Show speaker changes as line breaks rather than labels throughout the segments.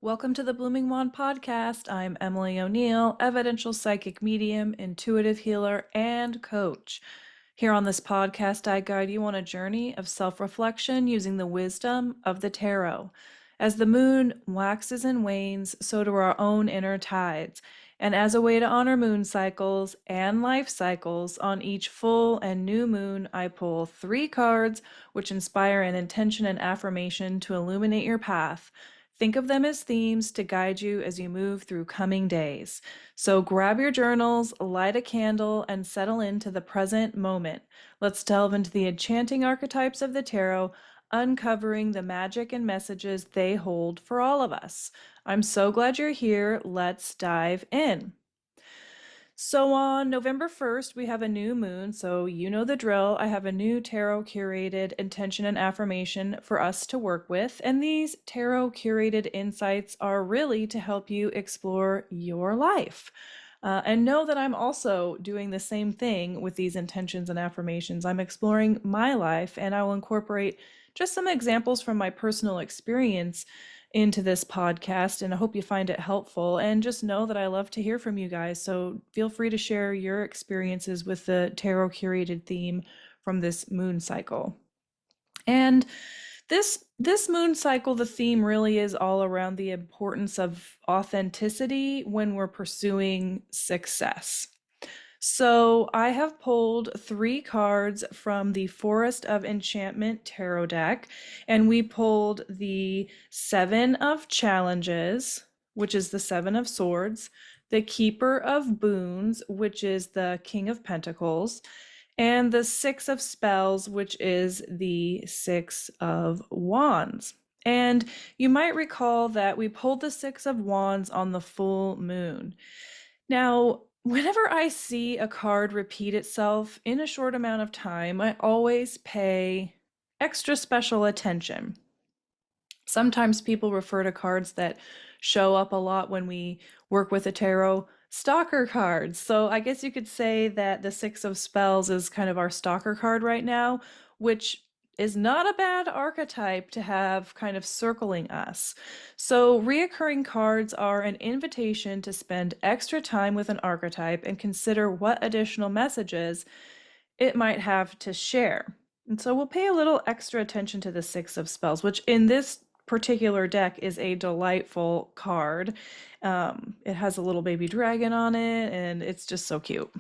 Welcome to the Blooming Wand podcast. I'm Emily O'Neill, evidential psychic medium, intuitive healer, and coach. Here on this podcast, I guide you on a journey of self-reflection using the wisdom of the tarot. As the moon waxes and wanes, so do our own inner tides. And as a way to honor moon cycles and life cycles, on each full and new moon, I pull 3 cards which inspire an intention and affirmation to illuminate your path. Think of them as themes to guide you as you move through coming days. So grab your journals, light a candle, and settle into the present moment. Let's delve into the enchanting archetypes of the tarot, uncovering the magic and messages they hold for all of us. I'm so glad you're here. Let's dive in. So on November 1st, we have a new moon, so you know the drill. I have a new tarot curated intention and affirmation for us to work with, and these tarot curated insights are really to help you explore your life. And know that I'm also doing the same thing with these intentions and affirmations. I'm exploring my life, and I will incorporate just some examples from my personal experience into this podcast, and I hope you find it helpful. And just know that I love to hear from you guys. So feel free to share your experiences with the tarot curated theme from this moon cycle. And this moon cycle, the theme really is all around the importance of authenticity when we're pursuing success. So I have pulled 3 cards from the Forest of Enchantment tarot deck, and we pulled the 7 of Challenges, which is the 7 of Swords, the Keeper of Boons, which is the King of Pentacles, and the 6 of Spells, which is the 6 of Wands. And you might recall that we pulled the 6 of Wands on the full moon. Now, whenever I see a card repeat itself in a short amount of time, I always pay extra special attention. Sometimes people refer to cards that show up a lot when we work with the tarot stalker cards. So I guess you could say that the 6 of Spells is kind of our stalker card right now, which is not a bad archetype to have kind of circling us. So reoccurring cards are an invitation to spend extra time with an archetype and consider what additional messages it might have to share. And so we'll pay a little extra attention to the 6 of Spells, which in this particular deck is a delightful card. It has a little baby dragon on it, and it's just so cute.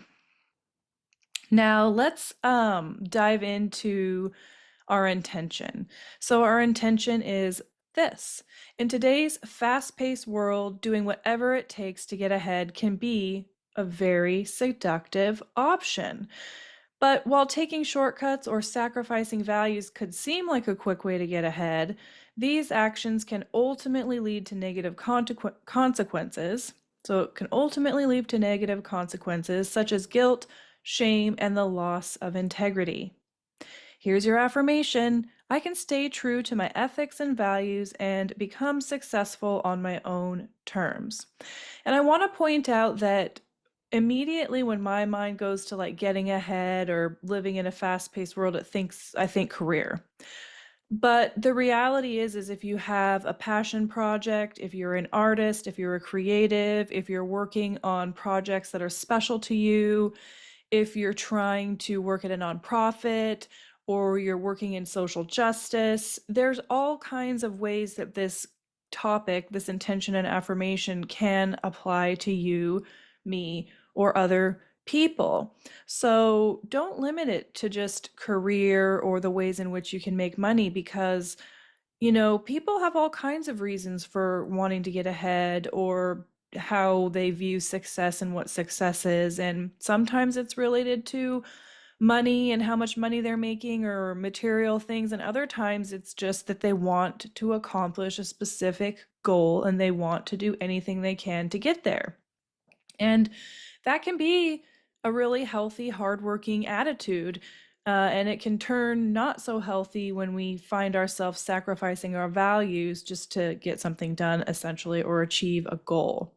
Now let's dive into our intention. So our intention is this. In today's fast-paced world, doing whatever it takes to get ahead can be a very seductive option. But while taking shortcuts or sacrificing values could seem like a quick way to get ahead, these actions can ultimately lead to negative consequences. So it can ultimately lead to negative consequences such as guilt, shame, and the loss of integrity. Here's your affirmation. I can stay true to my ethics and values and become successful on my own terms. And I want to point out that immediately when my mind goes to like getting ahead or living in a fast-paced world, I think career. But the reality is if you have a passion project, if you're an artist, if you're a creative, if you're working on projects that are special to you, if you're trying to work at a nonprofit, or you're working in social justice, there's all kinds of ways that this topic, this intention and affirmation can apply to you, me, or other people. So don't limit it to just career or the ways in which you can make money, because people have all kinds of reasons for wanting to get ahead or how they view success and what success is. And sometimes it's related to money and how much money they're making or material things. And other times it's just that they want to accomplish a specific goal and they want to do anything they can to get there. And that can be a really healthy, hardworking attitude. And it can turn not so healthy when we find ourselves sacrificing our values just to get something done, essentially, or achieve a goal.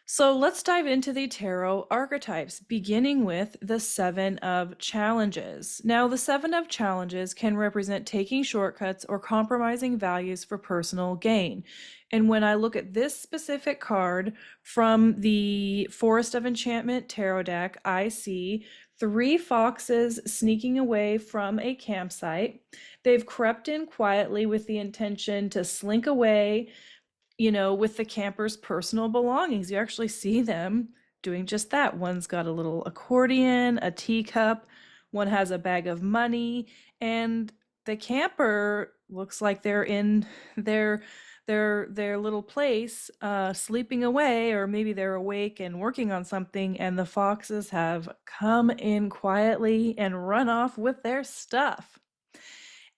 So let's dive into the tarot archetypes, beginning with the Seven of Challenges. Now, the Seven of Challenges can represent taking shortcuts or compromising values for personal gain. And when I look at this specific card from the Forest of Enchantment tarot deck, I see three foxes sneaking away from a campsite. They've crept in quietly with the intention to slink away, with the camper's personal belongings. You actually see them doing just that. One's got a little accordion, a teacup, one has a bag of money, and the camper looks like they're in their their little place, sleeping away, or maybe they're awake and working on something, and the foxes have come in quietly and run off with their stuff.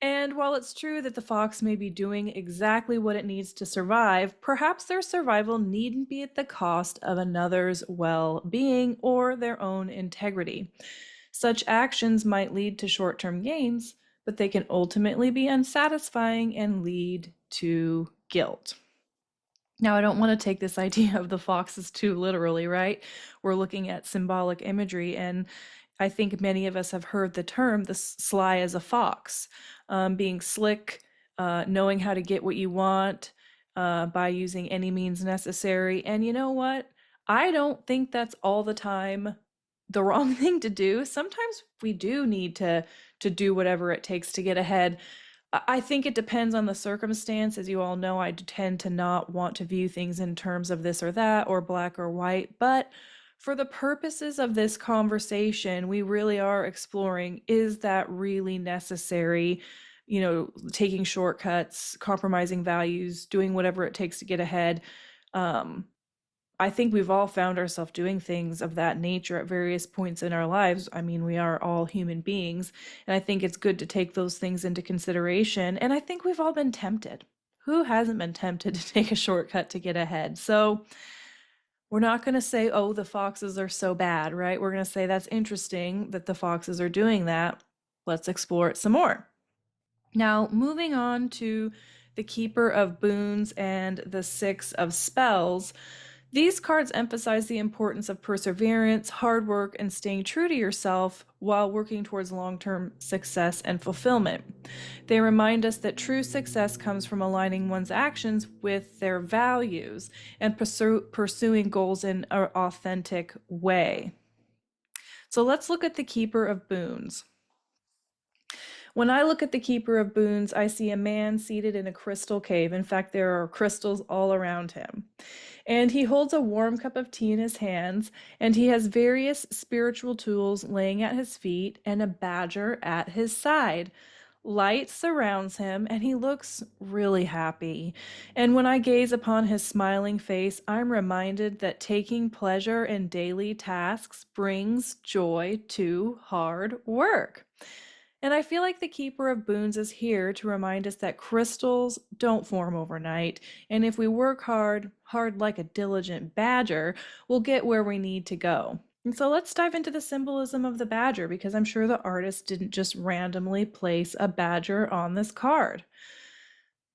And while it's true that the fox may be doing exactly what it needs to survive, perhaps their survival needn't be at the cost of another's well being or their own integrity. Such actions might lead to short term gains, but they can ultimately be unsatisfying and lead to guilt. Now, I don't want to take this idea of the foxes too literally, right? We're looking at symbolic imagery, and I think many of us have heard the term the sly as a fox, being slick, knowing how to get what you want by using any means necessary. And you know what? I don't think that's all the time the wrong thing to do. Sometimes we do need to do whatever it takes to get ahead. I think it depends on the circumstance. As you all know, I tend to not want to view things in terms of this or that or black or white. But for the purposes of this conversation, we really are exploring, is that really necessary? Taking shortcuts, compromising values, doing whatever it takes to get ahead. I think we've all found ourselves doing things of that nature at various points in our lives. I mean, we are all human beings, and I think it's good to take those things into consideration. And I think we've all been tempted. Who hasn't been tempted to take a shortcut to get ahead? So we're not going to say, oh, the foxes are so bad, right? We're going to say that's interesting that the foxes are doing that. Let's explore it some more. Now, moving on to the Keeper of Boons and the Six of Spells. These cards emphasize the importance of perseverance, hard work, and staying true to yourself while working towards long-term success and fulfillment. They remind us that true success comes from aligning one's actions with their values and pursuing goals in an authentic way. So let's look at the Keeper of Boons. When I look at the Keeper of Boons, I see a man seated in a crystal cave. In fact, there are crystals all around him. And he holds a warm cup of tea in his hands, and he has various spiritual tools laying at his feet and a badger at his side. Light surrounds him, and he looks really happy. And when I gaze upon his smiling face, I'm reminded that taking pleasure in daily tasks brings joy to hard work. And I feel like the Keeper of Boons is here to remind us that crystals don't form overnight. And if we work hard like a diligent badger, we'll get where we need to go. And so let's dive into the symbolism of the badger, because I'm sure the artist didn't just randomly place a badger on this card.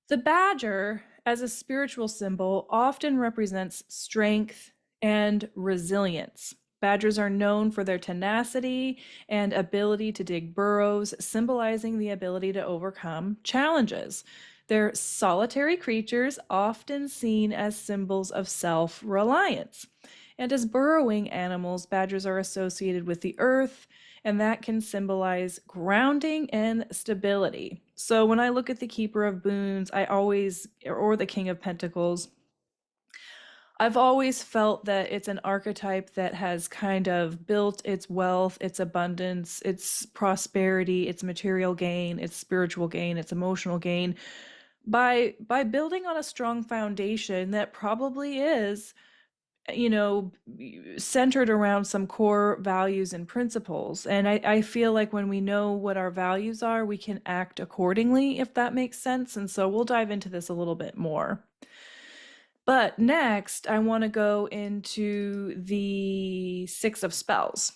The badger, as a spiritual symbol, often represents strength and resilience. Badgers are known for their tenacity and ability to dig burrows, symbolizing the ability to overcome challenges. They're solitary creatures, often seen as symbols of self-reliance. And as burrowing animals, badgers are associated with the earth, and that can symbolize grounding and stability. So when I look at the Keeper of Boons, or the King of Pentacles, I've always felt that it's an archetype that has kind of built its wealth, its abundance, its prosperity, its material gain, its spiritual gain, its emotional gain by building on a strong foundation that probably is, centered around some core values and principles. And I feel like when we know what our values are, we can act accordingly, if that makes sense. And so we'll dive into this a little bit more. But next, I want to go into the Six of Spells.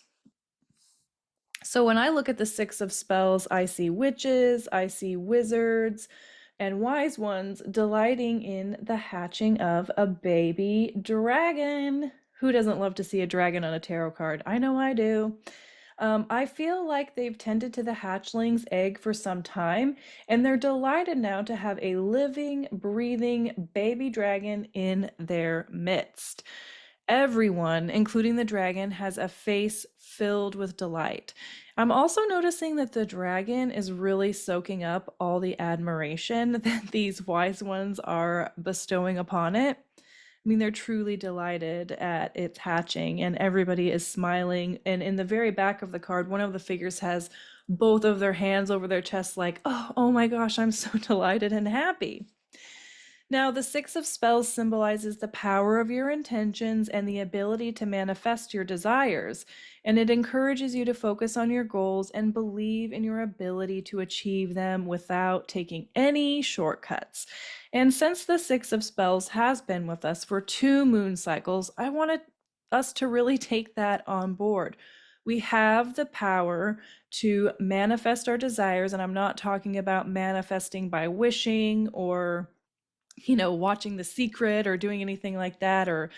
So when I look at the Six of Spells, I see witches, I see wizards, and wise ones delighting in the hatching of a baby dragon. Who doesn't love to see a dragon on a tarot card? I know I do. I feel like they've tended to the hatchling's egg for some time, and they're delighted now to have a living, breathing baby dragon in their midst. Everyone, including the dragon, has a face filled with delight. I'm also noticing that the dragon is really soaking up all the admiration that these wise ones are bestowing upon it. I mean, they're truly delighted at its hatching, and everybody is smiling. And in the very back of the card, one of the figures has both of their hands over their chest, like, oh my gosh, I'm so delighted and happy. Now, the Six of Spells symbolizes the power of your intentions and the ability to manifest your desires, and it encourages you to focus on your goals and believe in your ability to achieve them without taking any shortcuts. And since the Six of Spells has been with us for 2 moon cycles, I wanted us to really take that on board. We have the power to manifest our desires, and I'm not talking about manifesting by wishing or watching The Secret or doing anything like that or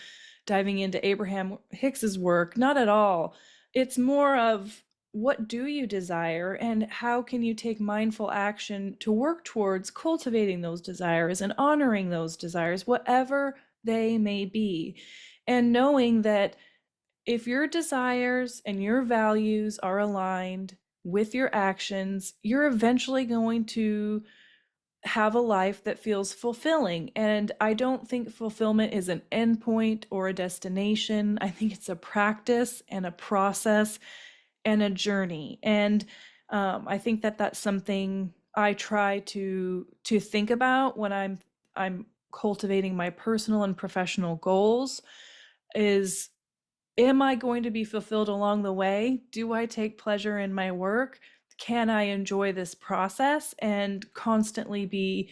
diving into Abraham Hicks's work. Not at all. It's more of what do you desire and how can you take mindful action to work towards cultivating those desires and honoring those desires, whatever they may be. And knowing that if your desires and your values are aligned with your actions, you're eventually going to have a life that feels fulfilling. And I don't think fulfillment is an endpoint or a destination. I think it's a practice and a process and a journey. And I think that that's something I try to think about when I'm cultivating my personal and professional goals. Is am I going to be fulfilled along the way? Do I take pleasure in my work? Can I enjoy this process and constantly be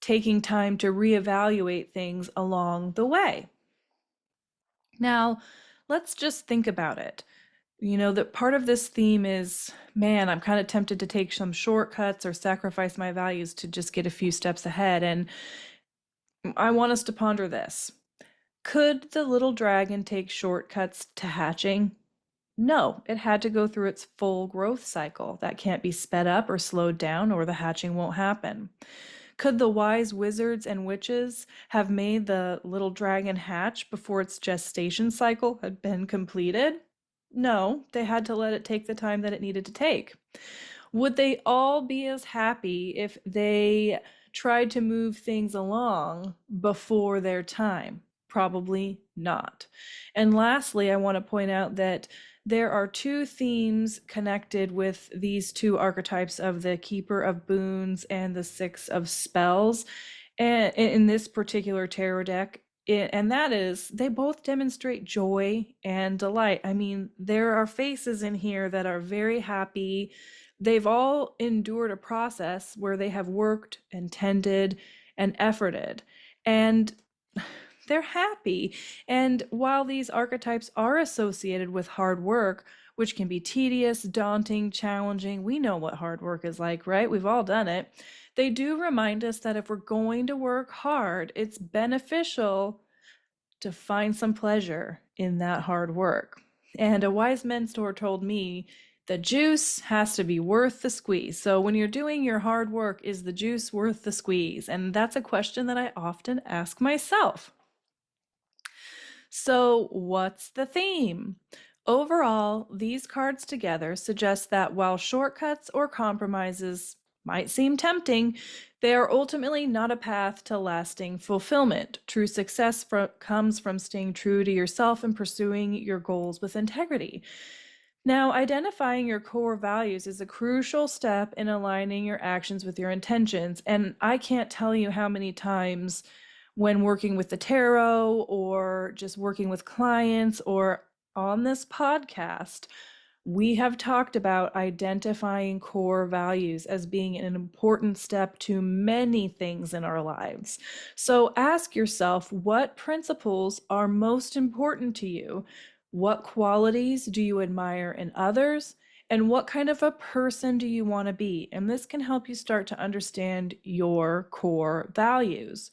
taking time to reevaluate things along the way? Now, let's just think about it. That part of this theme is, man, I'm kind of tempted to take some shortcuts or sacrifice my values to just get a few steps ahead. And I want us to ponder this. Could the little dragon take shortcuts to hatching? No, it had to go through its full growth cycle. That can't be sped up or slowed down, or the hatching won't happen. Could the wise wizards and witches have made the little dragon hatch before its gestation cycle had been completed? No, they had to let it take the time that it needed to take. Would they all be as happy if they tried to move things along before their time? Probably not. And lastly, I want to point out that there are 2 themes connected with these 2 archetypes of the Keeper of Boons and the Six of Spells and in this particular tarot deck. And that is, they both demonstrate joy and delight. I mean, there are faces in here that are very happy. They've all endured a process where they have worked and tended and efforted. And they're happy. And while these archetypes are associated with hard work, which can be tedious, daunting, challenging, we know what hard work is like, right? We've all done it. They do remind us that if we're going to work hard, it's beneficial to find some pleasure in that hard work. And a wise mentor told me the juice has to be worth the squeeze. So when you're doing your hard work, is the juice worth the squeeze? And that's a question that I often ask myself. So, what's the theme? Overall, these cards together suggest that while shortcuts or compromises might seem tempting, they are ultimately not a path to lasting fulfillment. True success comes from staying true to yourself and pursuing your goals with integrity. Now, identifying your core values is a crucial step in aligning your actions with your intentions. And I can't tell you how many times when working with the tarot or just working with clients or on this podcast, we have talked about identifying core values as being an important step to many things in our lives. So ask yourself, what principles are most important to you? What qualities do you admire in others? And what kind of a person do you want to be? And this can help you start to understand your core values.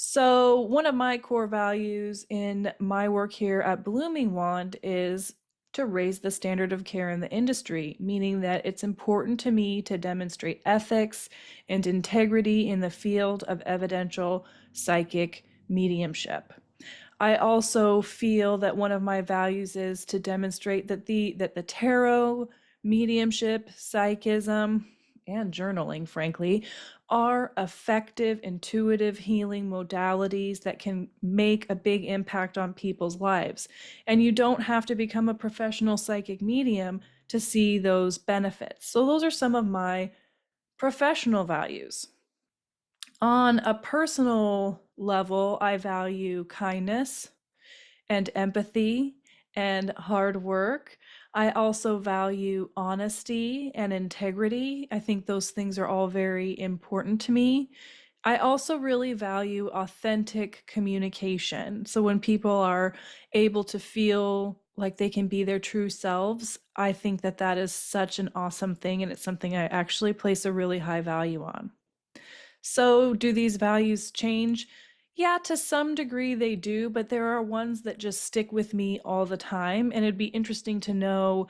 So, one of my core values in my work here at Blooming Wand is to raise the standard of care in the industry, meaning that it's important to me to demonstrate ethics and integrity in the field of evidential psychic mediumship. I also feel that one of my values is to demonstrate that the tarot, mediumship, psychism, and journaling, frankly, are effective, intuitive healing modalities that can make a big impact on people's lives. And you don't have to become a professional psychic medium to see those benefits. So, those are some of my professional values. On a personal level, I value kindness and empathy and hard work. I also value honesty and integrity. I think those things are all very important to me. I also really value authentic communication. So when people are able to feel like they can be their true selves, I think that that is such an awesome thing, and it's something I actually place a really high value on. So, do these values change? Yeah, to some degree they do, but there are ones that just stick with me all the time. And it'd be interesting to know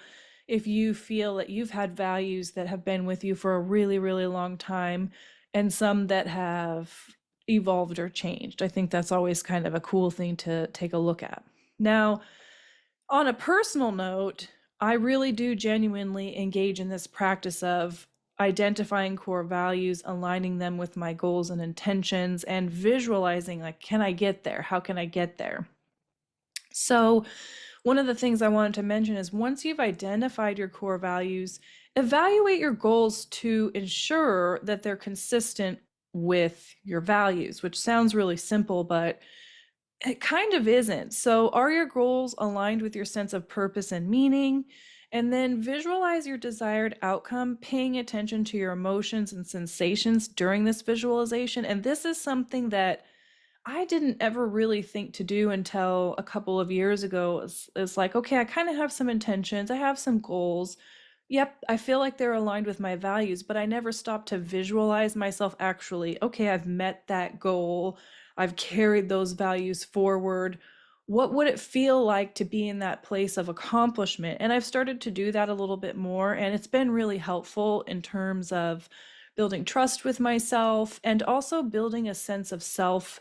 if you feel that you've had values that have been with you for a really, really long time and some that have evolved or changed. I think that's always kind of a cool thing to take a look at. Now, on a personal note, I really do genuinely engage in this practice of identifying core values, aligning them with my goals and intentions, and visualizing, like, can I get there? How can I get there? So, one of the things I wanted to mention is once you've identified your core values, evaluate your goals to ensure that they're consistent with your values, which sounds really simple, but it kind of isn't. So, are your goals aligned with your sense of purpose and meaning? And then visualize your desired outcome, paying attention to your emotions and sensations during this visualization. And this is something that I didn't ever really think to do until a couple of years ago. It's like, okay, I kind of have some intentions, I have some goals. Yep, I feel like they're aligned with my values, but I never stopped to visualize myself actually, okay, I've met that goal, I've carried those values forward. What would it feel like to be in that place of accomplishment? And I've started to do that a little bit more, and it's been really helpful in terms of building trust with myself and also building a sense of self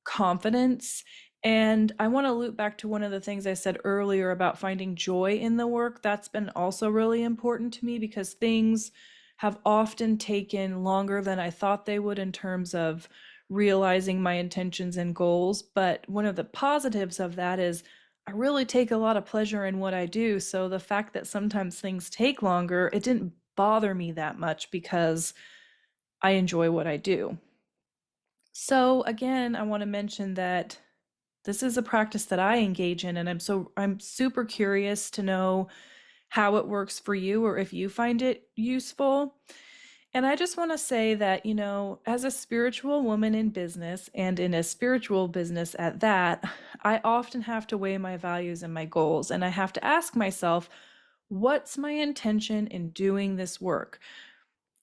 confidence. And I want to loop back to one of the things I said earlier about finding joy in the work. That's been also really important to me because things have often taken longer than I thought they would in terms of realizing my intentions and goals. But one of the positives of that is I really take a lot of pleasure in what I do. So the fact that sometimes things take longer, it didn't bother me that much because I enjoy what I do. So again, I want to mention that this is a practice that I engage in, and I'm super curious to know how it works for you or if you find it useful. And I just want to say that, as a spiritual woman in business and in a spiritual business at that, I often have to weigh my values and my goals, and I have to ask myself, what's my intention in doing this work?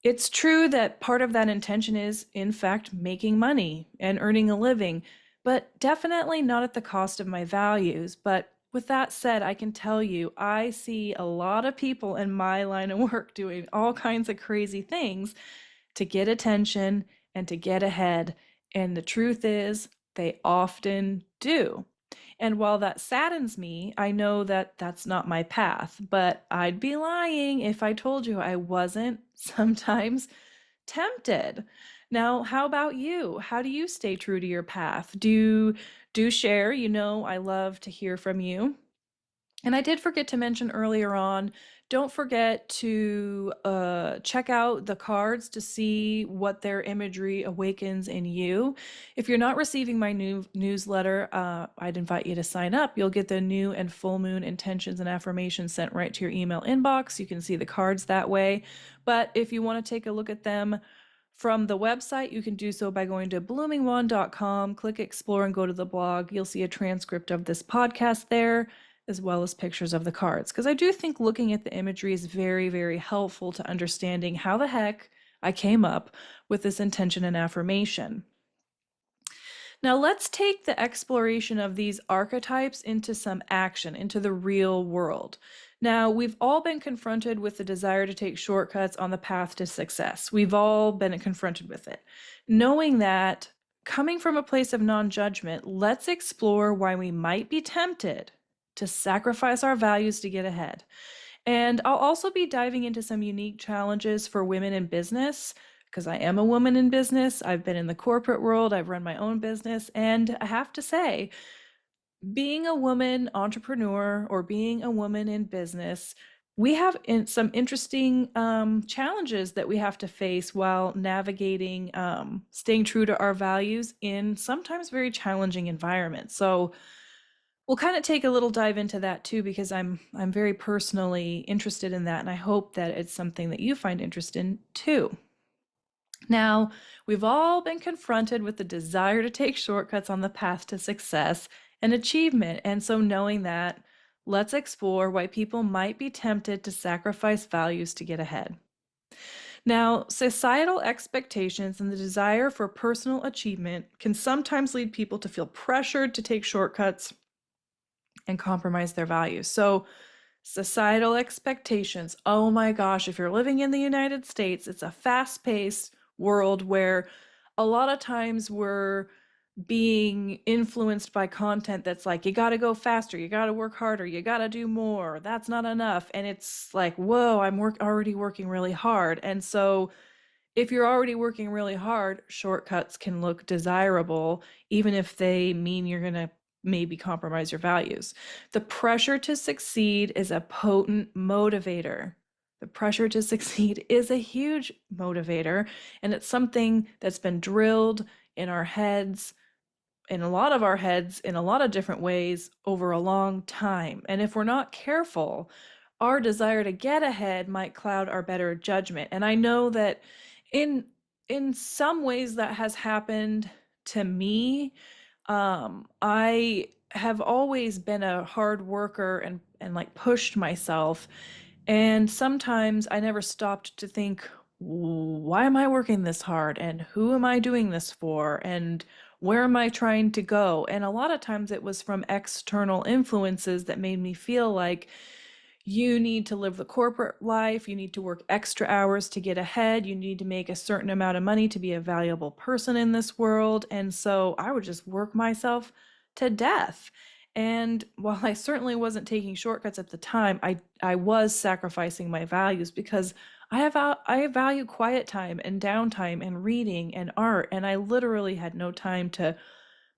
It's true that part of that intention is, in fact, making money and earning a living, but definitely not at the cost of my values. But with that said, I can tell you, I see a lot of people in my line of work doing all kinds of crazy things to get attention and to get ahead. And the truth is, they often do. And while that saddens me, I know that that's not my path, but I'd be lying if I told you I wasn't sometimes tempted. Now, how about you? How do you stay true to your path? Do share, I love to hear from you. And I did forget to mention earlier on, don't forget to check out the cards to see what their imagery awakens in you. If you're not receiving my new newsletter, I'd invite you to sign up. You'll get the new and full moon intentions and affirmations sent right to your email inbox. You can see the cards that way. But if you want to take a look at them from the website, you can do so by going to bloomingwand.com, click explore, and go to the blog. You'll see a transcript of this podcast there, as well as pictures of the cards. Because I do think looking at the imagery is very, very helpful to understanding how the heck I came up with this intention and affirmation. Now, let's take the exploration of these archetypes into some action, into the real world. Now, we've all been confronted with the desire to take shortcuts on the path to success. We've all been confronted with it. Knowing that, coming from a place of non judgment, let's explore why we might be tempted to sacrifice our values to get ahead. And I'll also be diving into some unique challenges for women in business because I am a woman in business. I've been in the corporate world, I've run my own business, and I have to say, being a woman entrepreneur or being a woman in business, we have some interesting challenges that we have to face while navigating, staying true to our values in sometimes very challenging environments. So, we'll kind of take a little dive into that too because I'm very personally interested in that, and I hope that it's something that you find interest in too. Now, we've all been confronted with the desire to take shortcuts on the path to success and achievement, and so knowing that, let's explore why people might be tempted to sacrifice values to get ahead. Now, societal expectations and the desire for personal achievement can sometimes lead people to feel pressured to take shortcuts and compromise their values. So, societal expectations. Oh my gosh, if you're living in the United States, it's a fast paced world where a lot of times we're being influenced by content that's like, you got to go faster, you got to work harder, you got to do more, that's not enough. And it's like, whoa, already working really hard. And so, if you're already working really hard, shortcuts can look desirable, even if they mean you're going to maybe compromise your values. The pressure to succeed is a potent motivator. The pressure to succeed is a huge motivator, and it's something that's been drilled in our heads, in a lot of our heads, in a lot of different ways over a long time. And if we're not careful, our desire to get ahead might cloud our better judgment. And I know that in in some ways that has happened to me. I have always been a hard worker and like pushed myself, and sometimes I never stopped to think, why am I working this hard? And who am I doing this for? And where am I trying to go? And a lot of times it was from external influences that made me feel like you need to live the corporate life, you need to work extra hours to get ahead, you need to make a certain amount of money to be a valuable person in this world. And so I would just work myself to death. And while I certainly wasn't taking shortcuts at the time, I was sacrificing my values because I value quiet time and downtime and reading and art, and I literally had no time to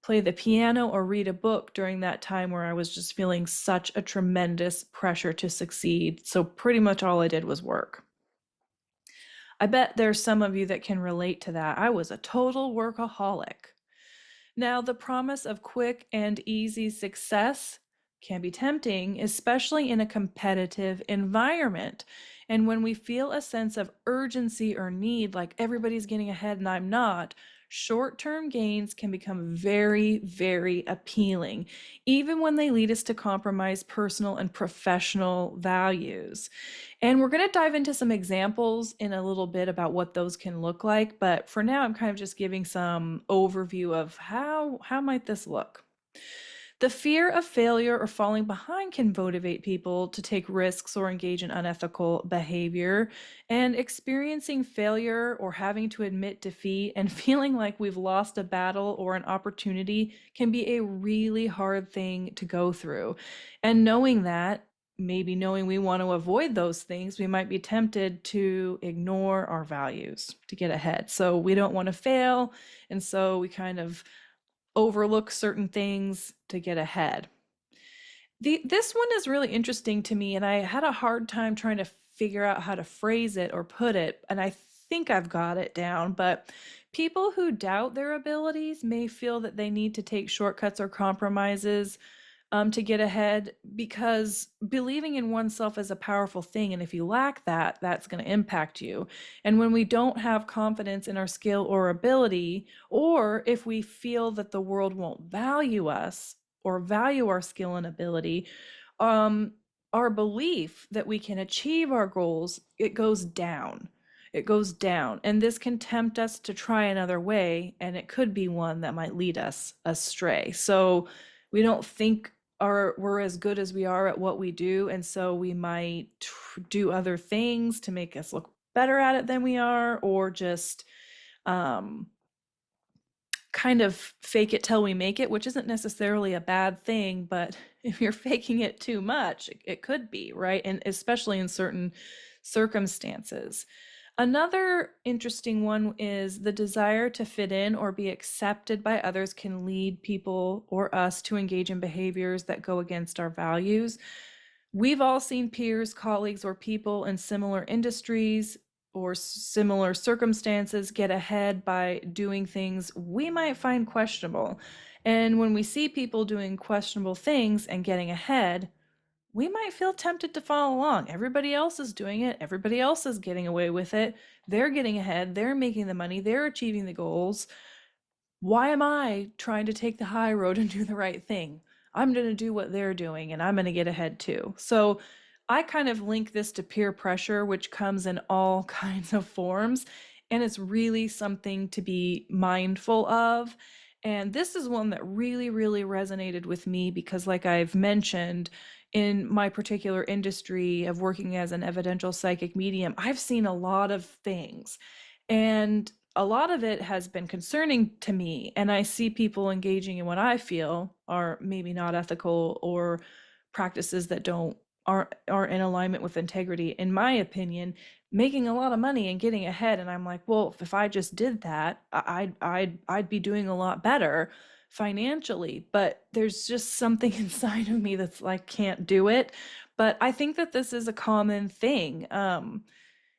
play the piano or read a book during that time where I was just feeling such a tremendous pressure to succeed. So pretty much all I did was work. I bet there's some of you that can relate to that. I was a total workaholic. Now, the promise of quick and easy success can be tempting, especially in a competitive environment. And when we feel a sense of urgency or need, like everybody's getting ahead and I'm not, short term gains can become very, very appealing, even when they lead us to compromise personal and professional values. And we're going to dive into some examples in a little bit about what those can look like. But for now, I'm kind of just giving some overview of how might this look. The fear of failure or falling behind can motivate people to take risks or engage in unethical behavior. And experiencing failure or having to admit defeat and feeling like we've lost a battle or an opportunity can be a really hard thing to go through. And knowing that, maybe knowing we want to avoid those things, we might be tempted to ignore our values to get ahead. So we don't want to fail. And so we kind of overlook certain things to get ahead. This one is really interesting to me, and I had a hard time trying to figure out how to phrase it or put it, and I think I've got it down. But people who doubt their abilities may feel that they need to take shortcuts or compromises to get ahead, because believing in oneself is a powerful thing. And if you lack that, that's going to impact you. And when we don't have confidence in our skill or ability, or if we feel that the world won't value us or value our skill and ability, our belief that we can achieve our goals, it goes down. it goes down. And this can tempt us to try another way, and it could be one that might lead us astray. So we don't think we're as good as we are at what we do, and so we might do other things to make us look better at it than we are, or just um, kind of fake it till we make it, which isn't necessarily a bad thing, but if you're faking it too much, it could be, right? And especially in certain circumstances. Another interesting one is the desire to fit in or be accepted by others can lead people or us to engage in behaviors that go against our values. We've all seen peers, colleagues, or people in similar industries or similar circumstances get ahead by doing things we might find questionable. And when we see people doing questionable things and getting ahead, we might feel tempted to follow along. Everybody else is doing it, everybody else is getting away with it. They're getting ahead, they're making the money, they're achieving the goals. Why am I trying to take the high road and do the right thing? I'm going to do what they're doing and I'm going to get ahead too. So I kind of link this to peer pressure, which comes in all kinds of forms. And it's really something to be mindful of. And this is one that really, really resonated with me because, like I've mentioned, in my particular industry of working as an evidential psychic medium, I've seen a lot of things. And a lot of it has been concerning to me, and I see people engaging in what I feel are maybe not ethical or practices that aren't in alignment with integrity, in my opinion, making a lot of money and getting ahead. And I'm like, well, if I just did that, I'd be doing a lot better financially. But there's just something inside of me that's like, can't do it. But I think that this is a common thing.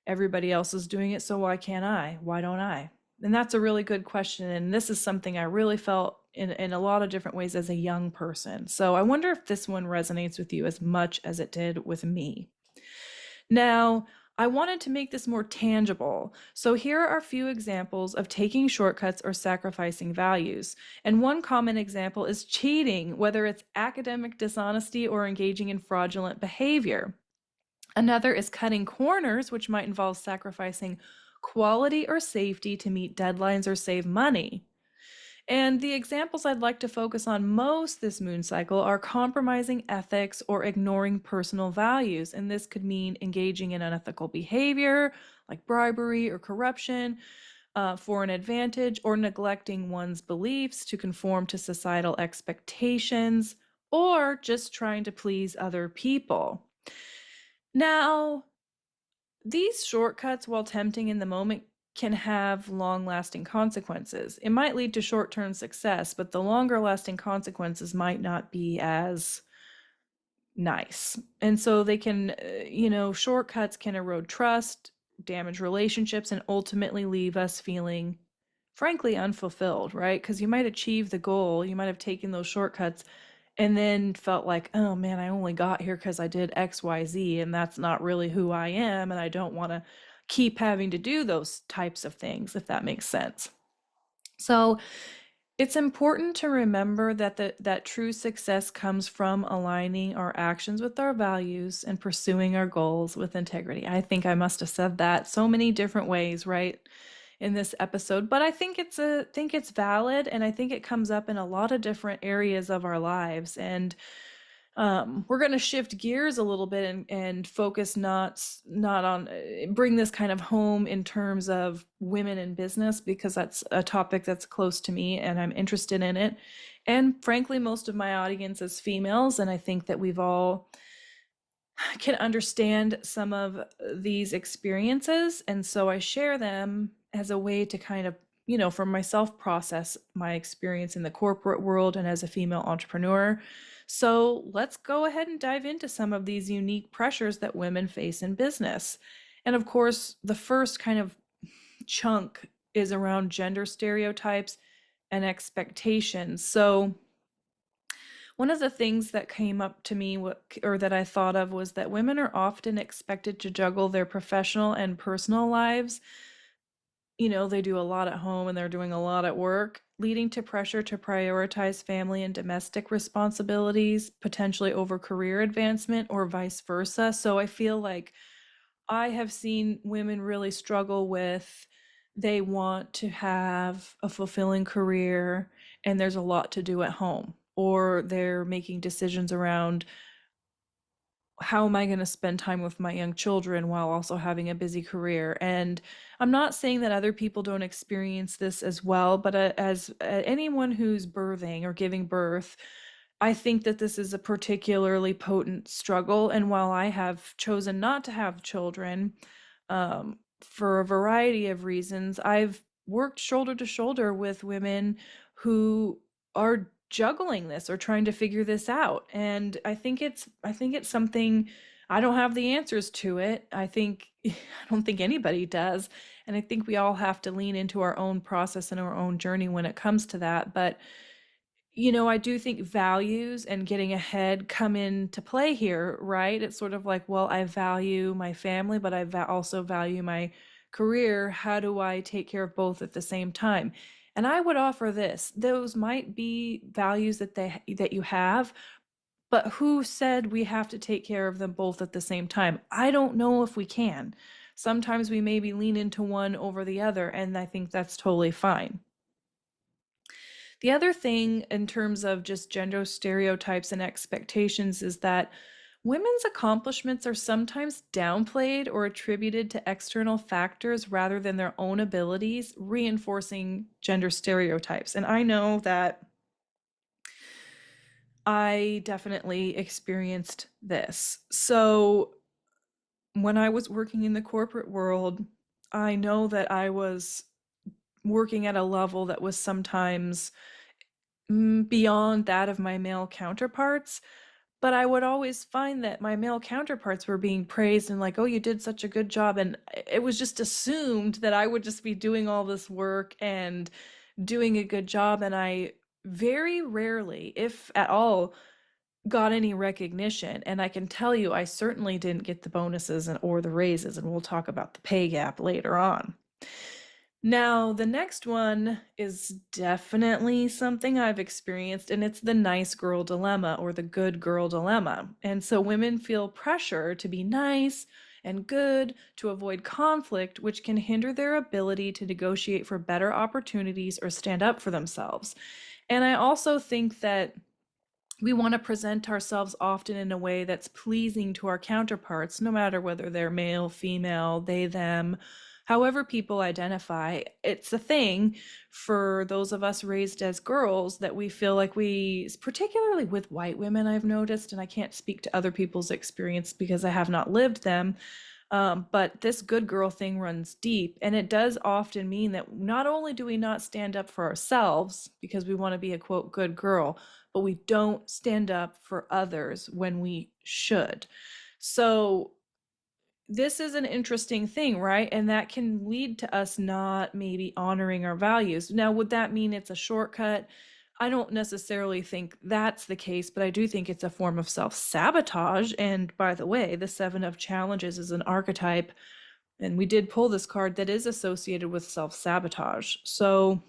Everybody else is doing it, so why can't I? Why don't I? And that's a really good question. And this is something I really felt in a lot of different ways as a young person. So I wonder if this one resonates with you as much as it did with me. Now, I wanted to make this more tangible. So here are a few examples of taking shortcuts or sacrificing values. And one common example is cheating, whether it's academic dishonesty or engaging in fraudulent behavior. Another is cutting corners, which might involve sacrificing quality or safety to meet deadlines or save money. And the examples I'd like to focus on most this moon cycle are compromising ethics or ignoring personal values. And this could mean engaging in unethical behavior like bribery or corruption for an advantage, or neglecting one's beliefs to conform to societal expectations, or just trying to please other people. Now, these shortcuts, while tempting in the moment, can have long-lasting consequences. It might lead to short-term success, but the longer-lasting consequences might not be as nice. And so they can, shortcuts can erode trust, damage relationships, and ultimately leave us feeling, frankly, unfulfilled, right? Because you might achieve the goal, you might have taken those shortcuts, and then felt like, oh man, I only got here because I did XYZ, and that's not really who I am, and I don't want to keep having to do those types of things, if that makes sense. So it's important to remember that true success comes from aligning our actions with our values and pursuing our goals with integrity. I think I must have said that so many different ways, right, in this episode, but I think it's valid, and I think it comes up in a lot of different areas of our lives. And we're going to shift gears a little bit and focus not on bring this kind of home in terms of women in business, because that's a topic that's close to me and I'm interested in it. And frankly, most of my audience is females, and I think that we've all can understand some of these experiences. And so I share them as a way to kind of, for myself, process my experience in the corporate world and as a female entrepreneur. So let's go ahead and dive into some of these unique pressures that women face in business. And of course, the first kind of chunk is around gender stereotypes and expectations. So one of the things that came up to me, or that I thought of, was that women are often expected to juggle their professional and personal lives. They do a lot at home and they're doing a lot at work, leading to pressure to prioritize family and domestic responsibilities, potentially over career advancement or vice versa. So I feel like I have seen women really struggle with they want to have a fulfilling career and there's a lot to do at home, or they're making decisions around how am I going to spend time with my young children while also having a busy career? And I'm not saying that other people don't experience this as well, but as anyone who's birthing or giving birth, I think that this is a particularly potent struggle. And while I have chosen not to have children, for a variety of reasons, I've worked shoulder to shoulder with women who are juggling this or trying to figure this out. And I think it's something. I don't have the answers to it. I don't think anybody does. And I think we all have to lean into our own process and our own journey when it comes to that. But I do think values and getting ahead come into play here, right? It's sort of like, well, I value my family, but also value my career. How do I take care of both at the same time? And I would offer this. Those might be values that you have, but who said we have to take care of them both at the same time? I don't know if we can. Sometimes we maybe lean into one over the other, and I think that's totally fine. The other thing in terms of just gender stereotypes and expectations is that women's accomplishments are sometimes downplayed or attributed to external factors rather than their own abilities, reinforcing gender stereotypes. And I know that I definitely experienced this. So when I was working in the corporate world, I know that I was working at a level that was sometimes beyond that of my male counterparts. But I would always find that my male counterparts were being praised and like, oh, you did such a good job. And it was just assumed that I would just be doing all this work and doing a good job. And I very rarely, if at all, got any recognition. And I can tell you, I certainly didn't get the bonuses or the raises. And we'll talk about the pay gap later on. Now, the next one is definitely something I've experienced, and it's the nice girl dilemma or the good girl dilemma. And so women feel pressure to be nice and good to avoid conflict, which can hinder their ability to negotiate for better opportunities or stand up for themselves. And I also think that we want to present ourselves often in a way that's pleasing to our counterparts, no matter whether they're male, female, they, them, however people identify. It's a thing for those of us raised as girls that we feel like particularly with white women, I've noticed, and I can't speak to other people's experience because I have not lived them. But this good girl thing runs deep, and it does often mean that not only do we not stand up for ourselves because we want to be a quote good girl, but we don't stand up for others when we should. So this is an interesting thing, right? And that can lead to us not maybe honoring our values. Now, would that mean it's a shortcut? I don't necessarily think that's the case, but I do think it's a form of self-sabotage. And by the way, the Seven of Challenges is an archetype, and we did pull this card that is associated with self-sabotage. So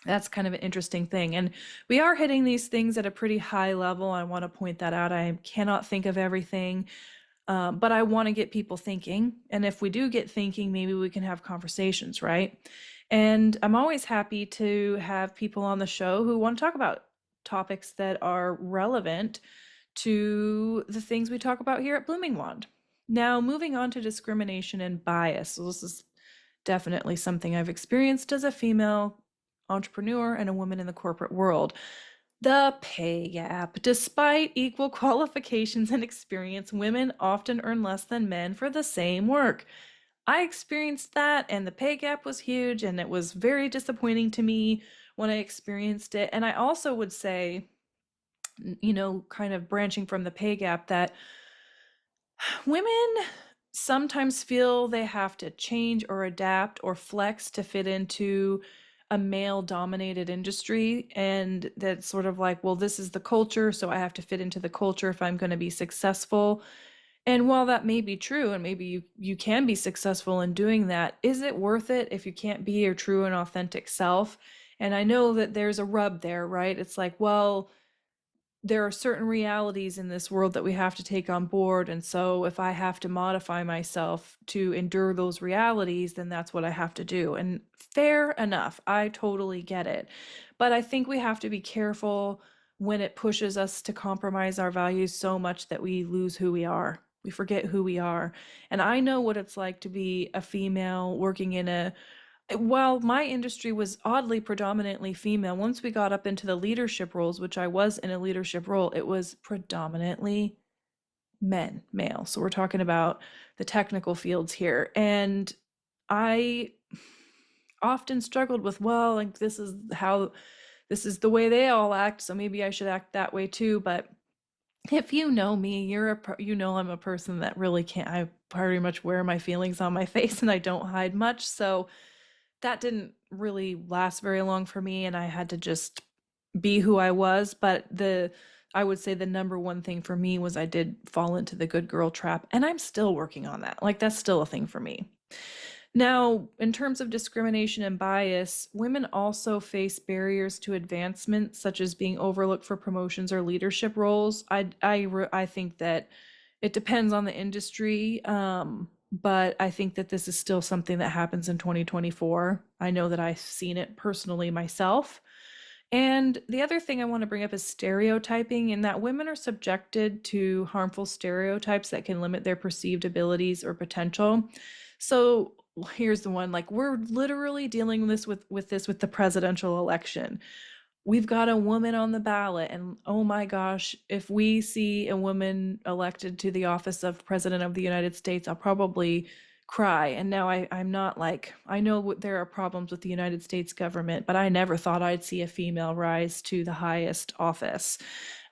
that's kind of an interesting thing. And we are hitting these things at a pretty high level. I want to point that out. I cannot think of everything, but I want to get people thinking. And if we do get thinking, maybe we can have conversations, right? And I'm always happy to have people on the show who want to talk about topics that are relevant to the things we talk about here at Blooming Wand. Now, moving on to discrimination and bias. So this is definitely something I've experienced as a female entrepreneur and a woman in the corporate world. The pay gap. Despite equal qualifications and experience, women often earn less than men for the same work. I experienced that, and the pay gap was huge, and it was very disappointing to me when I experienced it. And I also would say, kind of branching from the pay gap, that women sometimes feel they have to change or adapt or flex to fit into a male dominated industry, and that's sort of like, well, this is the culture, so I have to fit into the culture if I'm going to be successful. And while that may be true, and maybe you can be successful in doing that, is it worth it if you can't be your true and authentic self? And I know that there's a rub there, right? It's like, well, there are certain realities in this world that we have to take on board. And so if I have to modify myself to endure those realities, then that's what I have to do. And fair enough. I totally get it. But I think we have to be careful when it pushes us to compromise our values so much that we lose who we are. We forget who we are. And I know what it's like to be a female working in a, while my industry was oddly predominantly female, once we got up into the leadership roles, which I was in a leadership role, it was predominantly male. So we're talking about the technical fields here. And I often struggled with, well, like this is the way they all act, so maybe I should act that way too. But if you know me, you know I'm a person that really can't. I pretty much wear my feelings on my face, and I don't hide much. So that didn't really last very long for me, and I had to just be who I was. But I would say the number one thing for me was I did fall into the good girl trap, and I'm still working on that. Like, that's still a thing for me. Now, in terms of discrimination and bias, women also face barriers to advancement, such as being overlooked for promotions or leadership roles. I think that it depends on the industry, but I think that this is still something that happens in 2024. I know that I've seen it personally myself. And the other thing I want to bring up is stereotyping, in that women are subjected to harmful stereotypes that can limit their perceived abilities or potential. So here's the one, like, we're literally dealing with this with the presidential election. We've got a woman on the ballot, and oh my gosh, if we see a woman elected to the office of president of the United States, I'll probably cry. And now I'm not like, I know there are problems with the United States government, but I never thought I'd see a female rise to the highest office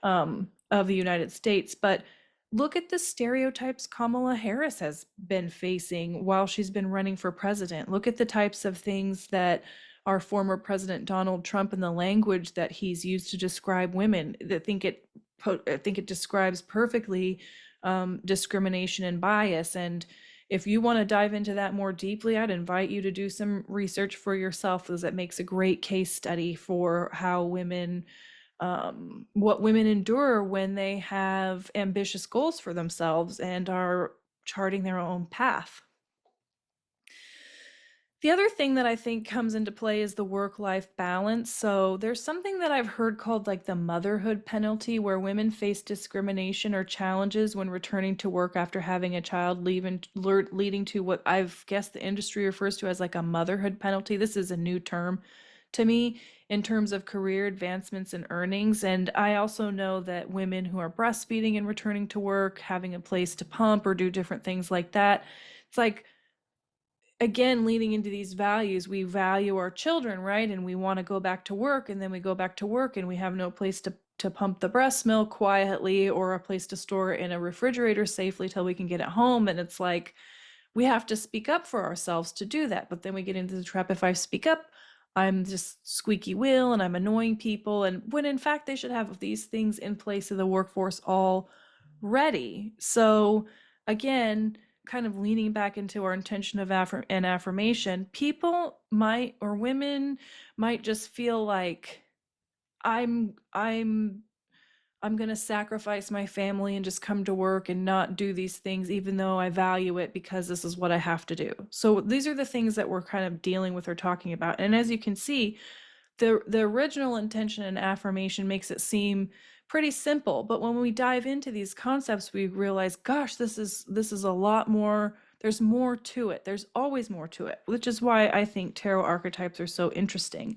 of the United States. But look at the stereotypes Kamala Harris has been facing while she's been running for president. Look at the types of things that our former president Donald Trump and the language that he's used to describe women. I think it describes perfectly discrimination and bias. And if you want to dive into that more deeply, I'd invite you to do some research for yourself, because it makes a great case study for how what women endure when they have ambitious goals for themselves and are charting their own path. The other thing that I think comes into play is the work-life balance. So there's something that I've heard called like the motherhood penalty, where women face discrimination or challenges when returning to work after having a child, leading to what I've guessed the industry refers to as like a motherhood penalty. This is a new term to me in terms of career advancements and earnings. And I also know that women who are breastfeeding and returning to work, having a place to pump or do different things like that, it's like, again, leading into these values, we value our children, right? And we want to go back to work, and then we go back to work and we have no place to pump the breast milk quietly, or a place to store it in a refrigerator safely till we can get it home. And it's like, we have to speak up for ourselves to do that. But then we get into the trap, if I speak up, I'm just squeaky wheel and I'm annoying people. And when in fact they should have these things in place of the workforce already. So again, kind of leaning back into our intention of and affirmation, people might, or women might just feel like, I'm I'm I'm going to sacrifice my family and just come to work and not do these things, even though I value it, because this is what I have to do. So these are the things that we're kind of dealing with or talking about. And as you can see, the original intention and affirmation makes it seem pretty simple, but when we dive into these concepts, we realize, gosh, this is a lot more. There's more to it. There's always more to it, which is why I think tarot archetypes are so interesting.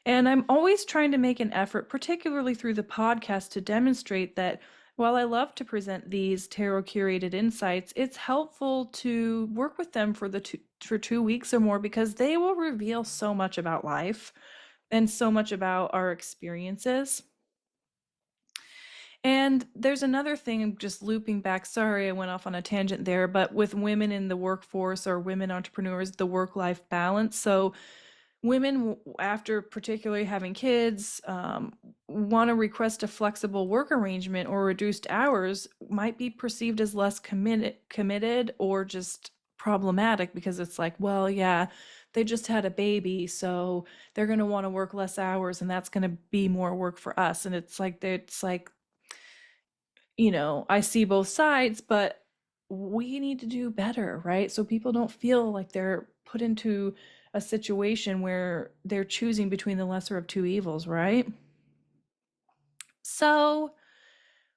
And I'm always trying to make an effort, particularly through the podcast, to demonstrate that while I love to present these tarot curated insights, it's helpful to work with them for 2 weeks or more, because they will reveal so much about life and so much about our experiences. And there's another thing, just looping back, sorry I went off on a tangent there, but with women in the workforce or women entrepreneurs, the work-life balance. So women, after particularly having kids, want to request a flexible work arrangement or reduced hours, might be perceived as less committed or just problematic, because it's like, well, yeah, they just had a baby, so they're going to want to work less hours, and that's going to be more work for us. And it's like I see both sides, but we need to do better, right? So people don't feel like they're put into a situation where they're choosing between the lesser of two evils, right? So,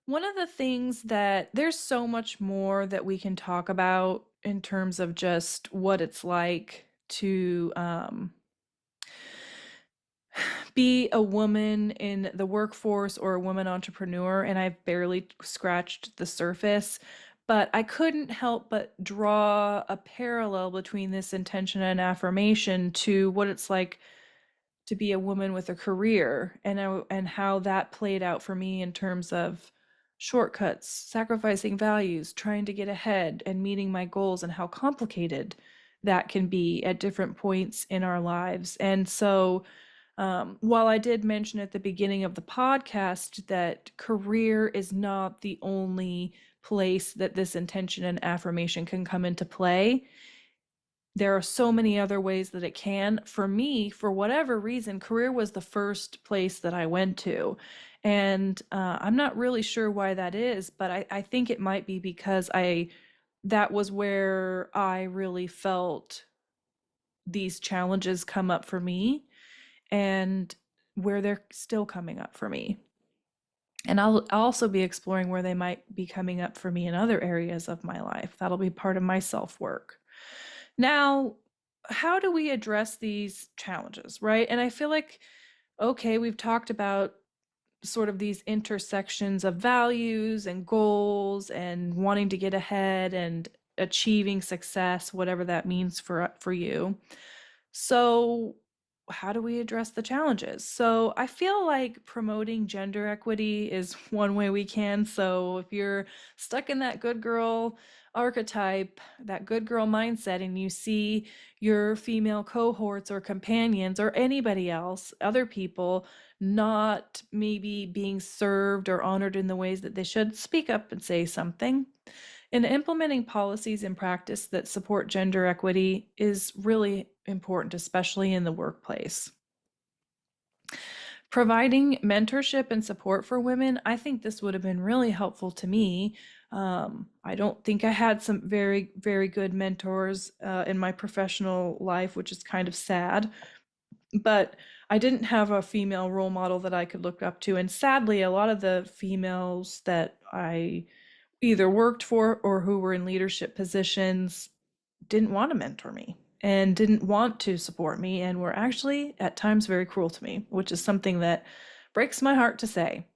one of the things that there's so much more that we can talk about in terms of just what it's like to be a woman in the workforce or a woman entrepreneur, and I've barely scratched the surface. But I couldn't help but draw a parallel between this intention and affirmation to what it's like to be a woman with a career, and how that played out for me in terms of shortcuts, sacrificing values, trying to get ahead and meeting my goals, and how complicated that can be at different points in our lives. And so while I did mention at the beginning of the podcast that career is not the only place that this intention and affirmation can come into play, there are so many other ways that it can. For me, for whatever reason, career was the first place that I went to. And I'm not really sure why that is, but I think it might be because that was where I really felt these challenges come up for me, and where they're still coming up for me. And I'll also be exploring where they might be coming up for me in other areas of my life. That'll be part of my self work. Now, how do we address these challenges, right? And I feel like, okay, we've talked about sort of these intersections of values and goals and wanting to get ahead and achieving success, whatever that means for you. So, how do we address the challenges? So, I feel like promoting gender equity is one way we can. So, if you're stuck in that good girl archetype, that good girl mindset, and you see your female cohorts or companions or anybody else, other people, not maybe being served or honored in the ways that they should, speak up and say something. And implementing policies and practice that support gender equity is really important, especially in the workplace. Providing mentorship and support for women, I think this would have been really helpful to me. I don't think I had some very, very good mentors in my professional life, which is kind of sad. But I didn't have a female role model that I could look up to. And sadly, a lot of the females that I either worked for or who were in leadership positions didn't want to mentor me and didn't want to support me, and were actually at times very cruel to me, which is something that breaks my heart to say.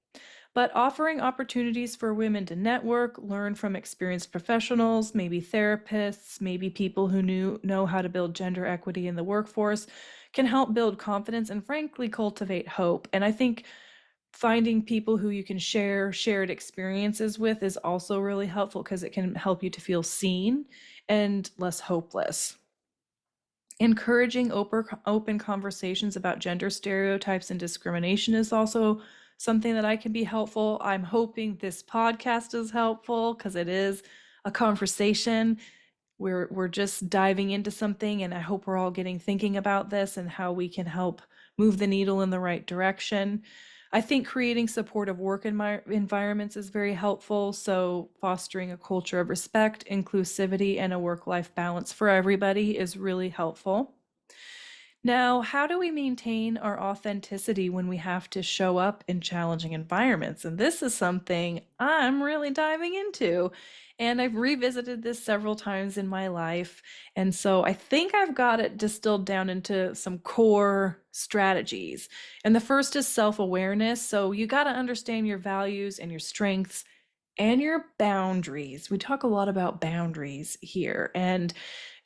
But offering opportunities for women to network, learn from experienced professionals, maybe therapists, maybe people who know how to build gender equity in the workforce, can help build confidence and frankly cultivate hope. And I think finding people who you can share shared experiences with is also really helpful, because it can help you to feel seen and less hopeless. Encouraging open conversations about gender stereotypes and discrimination is also something that I can be helpful. I'm hoping this podcast is helpful, because it is a conversation. We're just diving into something, and I hope we're all getting thinking about this and how we can help move the needle in the right direction. I think creating supportive work environments is very helpful. So fostering a culture of respect, inclusivity, and a work-life balance for everybody is really helpful. Now, how do we maintain our authenticity when we have to show up in challenging environments? And this is something I'm really diving into. And I've revisited this several times in my life. And so I think I've got it distilled down into some core strategies. And the first is self awareness. So you got to understand your values and your strengths and your boundaries. We talk a lot about boundaries here. And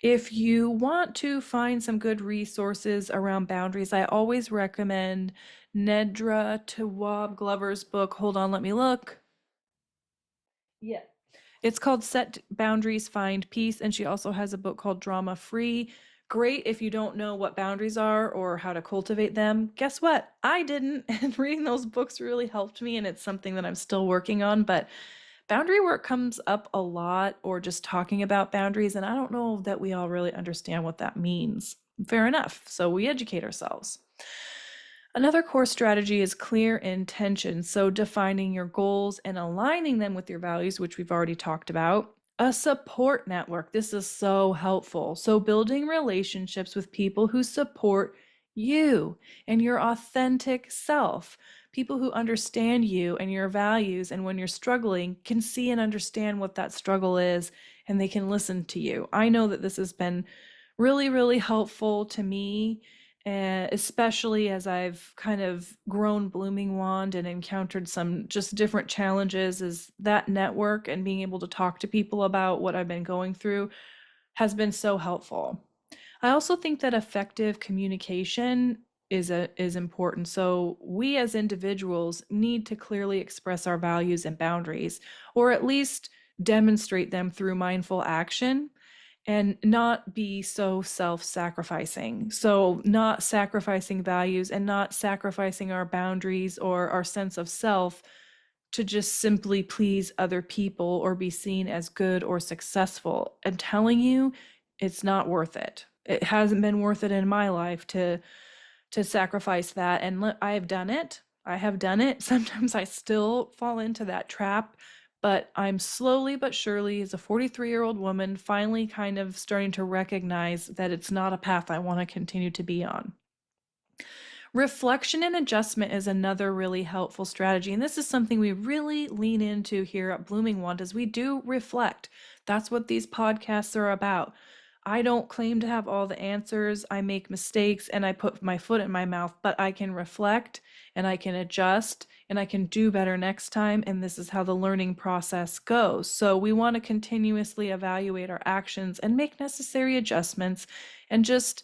if you want to find some good resources around boundaries, I always recommend Nedra Tawwab Glover's book. Hold on, let me look. Yeah. It's called Set Boundaries, Find Peace. And she also has a book called Drama Free. Great if you don't know what boundaries are or how to cultivate them. Guess what? I didn't. And reading those books really helped me. And it's something that I'm still working on. But boundary work comes up a lot, or just talking about boundaries. And I don't know that we all really understand what that means. Fair enough. So we educate ourselves. Another core strategy is clear intention. So, defining your goals and aligning them with your values, which we've already talked about. A support network. This is so helpful. So, building relationships with people who support you and your authentic self. People who understand you and your values, and when you're struggling, can see and understand what that struggle is, and they can listen to you. I know that this has been really, really helpful to me, especially as I've kind of grown Blooming Wand and encountered some just different challenges. Is that network and being able to talk to people about what I've been going through has been so helpful. I also think that effective communication is important. So we as individuals need to clearly express our values and boundaries, or at least demonstrate them through mindful action, and not be so self-sacrificing. So not sacrificing values and not sacrificing our boundaries or our sense of self to just simply please other people or be seen as good or successful. I'm telling you, it's not worth it. It hasn't been worth it in my life to sacrifice that. And I have done it. I have done it. Sometimes I still fall into that trap, but I'm slowly but surely, as a 43-year-old woman, finally kind of starting to recognize that it's not a path I want to continue to be on. Reflection and adjustment is another really helpful strategy. And this is something we really lean into here at Blooming Wand, as we do reflect. That's what these podcasts are about. I don't claim to have all the answers. I make mistakes and I put my foot in my mouth, but I can reflect and I can adjust and I can do better next time. And this is how the learning process goes. So we want to continuously evaluate our actions and make necessary adjustments and just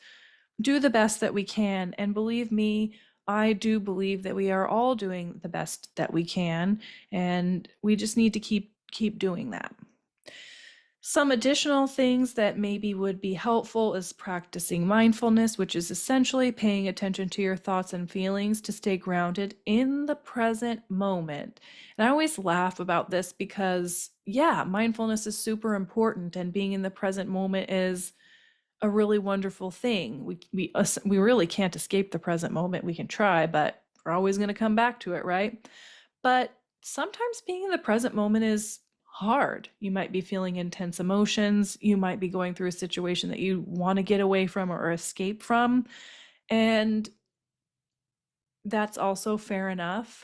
do the best that we can. And believe me, I do believe that we are all doing the best that we can, and we just need to keep doing that. Some additional things that maybe would be helpful is practicing mindfulness, which is essentially paying attention to your thoughts and feelings to stay grounded in the present moment. And I always laugh about this because, yeah, mindfulness is super important, and being in the present moment is a really wonderful thing. We really can't escape the present moment. We can try, but we're always going to come back to it, right? But sometimes being in the present moment is hard. You might be feeling intense emotions. You might be going through a situation that you want to get away from or escape from. And that's also fair enough.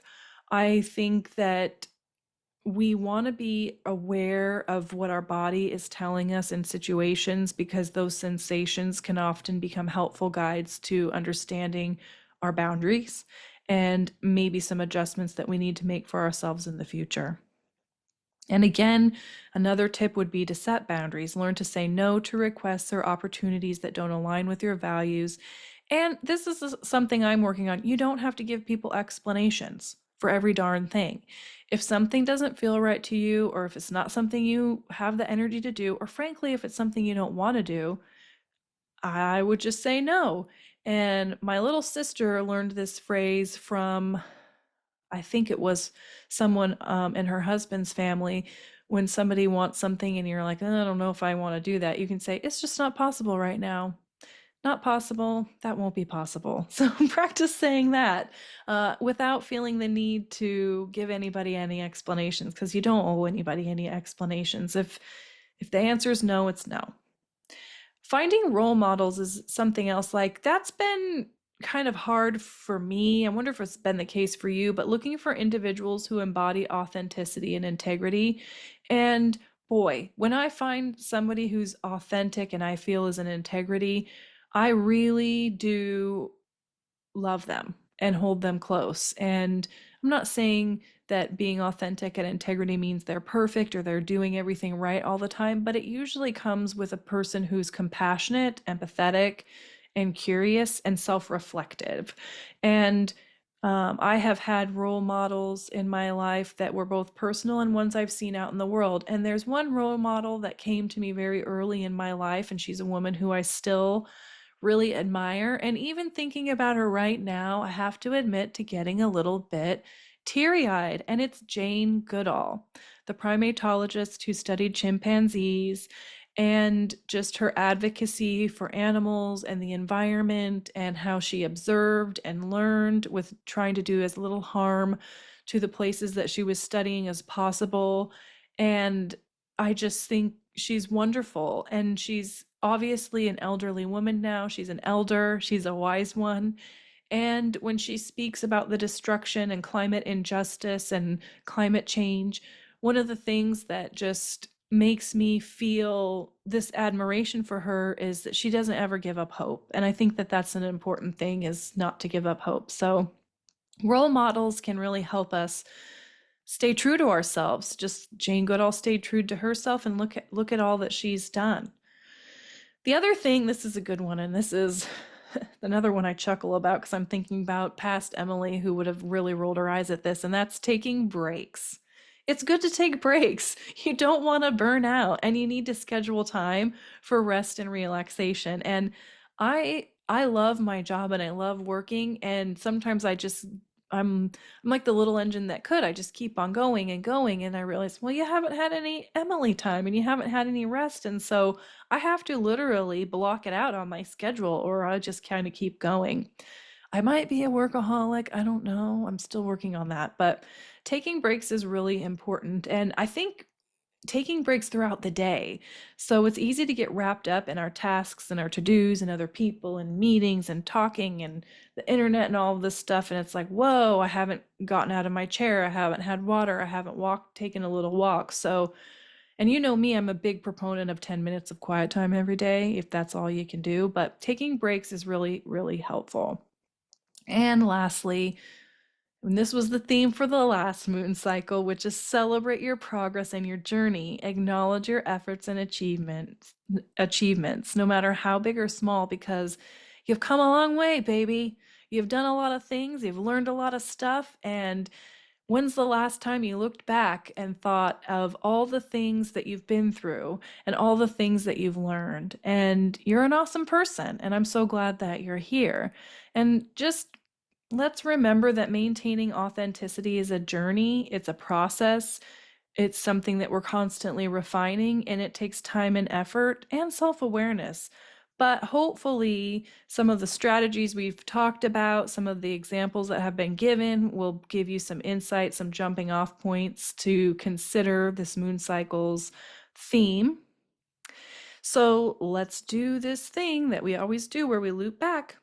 I think that we want to be aware of what our body is telling us in situations, because those sensations can often become helpful guides to understanding our boundaries and maybe some adjustments that we need to make for ourselves in the future. And again, another tip would be to set boundaries. Learn to say no to requests or opportunities that don't align with your values. And this is something I'm working on. You don't have to give people explanations for every darn thing. If something doesn't feel right to you, or if it's not something you have the energy to do, or frankly, if it's something you don't want to do, I would just say no. And my little sister learned this phrase from, I think it was someone in her husband's family. When somebody wants something and you're like, "Oh, I don't know if I want to do that," you can say, "It's just not possible right now." Not possible, that won't be possible. So practice saying that without feeling the need to give anybody any explanations, because you don't owe anybody any explanations. If the answer is no, it's no. Finding role models is something else. Like, that's been kind of hard for me. I wonder if it's been the case for you, but looking for individuals who embody authenticity and integrity. And boy, when I find somebody who's authentic and I feel is an integrity, I really do love them and hold them close. And I'm not saying that being authentic and integrity means they're perfect or they're doing everything right all the time, but it usually comes with a person who's compassionate, empathetic, and curious and self reflective. And I have had role models in my life that were both personal and ones I've seen out in the world. And there's one role model that came to me very early in my life, and she's a woman who I still really admire. And even thinking about her right now, I have to admit to getting a little bit teary eyed. And it's Jane Goodall, the primatologist who studied chimpanzees. and just her advocacy for animals and the environment, and how she observed and learned with trying to do as little harm to the places that she was studying as possible. And I just think she's wonderful. And she's obviously an elderly woman now. She's an elder, she's a wise one. And when she speaks about the destruction and climate injustice and climate change, one of the things that just makes me feel this admiration for her is that she doesn't ever give up hope. And I think that that's an important thing, is not to give up hope. So role models can really help us stay true to ourselves. Just Jane Goodall stayed true to herself, and look at all that she's done. The other thing, this is a good one, and this is another one I chuckle about because I'm thinking about past Emily who would have really rolled her eyes at this, and that's taking breaks. It's good to take breaks. You don't want to burn out, and you need to schedule time for rest and relaxation. And I love my job and I love working, and sometimes I'm like the little engine that could. I just keep on going and going, and I realize, well, you haven't had any Emily time and you haven't had any rest, and so I have to literally block it out on my schedule, or I just kind of keep going. I might be a workaholic. I don't know. I'm still working on that, but taking breaks is really important. And I think taking breaks throughout the day. So it's easy to get wrapped up in our tasks and our to-dos and other people and meetings and talking and the internet and all of this stuff. And it's like, whoa, I haven't gotten out of my chair. I haven't had water. I haven't taken a little walk. So, and you know me, I'm a big proponent of 10 minutes of quiet time every day, if that's all you can do. But taking breaks is really, really helpful. And lastly, and this was the theme for the last moon cycle, which is celebrate your progress and your journey. Acknowledge your efforts and achievements, no matter how big or small, because you've come a long way, baby. You've done a lot of things, you've learned a lot of stuff, and when's the last time you looked back and thought of all the things that you've been through and all the things that you've learned? And you're an awesome person, and I'm so glad that you're here. And just let's remember that maintaining authenticity is a journey, it's a process, it's something that we're constantly refining, and it takes time and effort and self awareness. But hopefully, some of the strategies we've talked about, some of the examples that have been given, will give you some insight, some jumping off points to consider this moon cycle's theme. So let's do this thing that we always do where we loop back.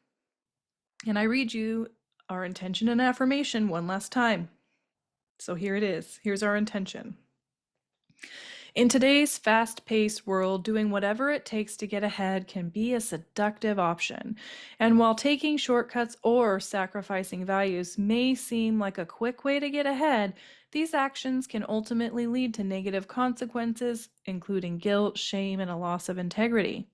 And I read you our intention and affirmation one last time. So here it is. Here's our intention. In today's fast-paced world, doing whatever it takes to get ahead can be a seductive option. And while taking shortcuts or sacrificing values may seem like a quick way to get ahead, these actions can ultimately lead to negative consequences, including guilt, shame, and a loss of integrity.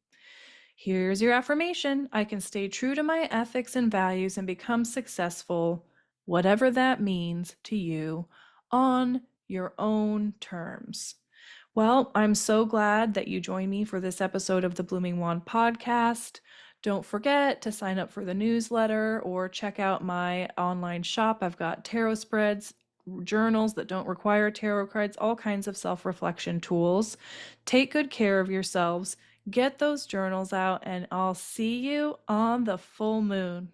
Here's your affirmation. I can stay true to my ethics and values and become successful, whatever that means to you, on your own terms. Well, I'm so glad that you joined me for this episode of the Blooming Wand podcast. Don't forget to sign up for the newsletter or check out my online shop. I've got tarot spreads, journals that don't require tarot cards, all kinds of self-reflection tools. Take good care of yourselves. Get those journals out, and I'll see you on the full moon.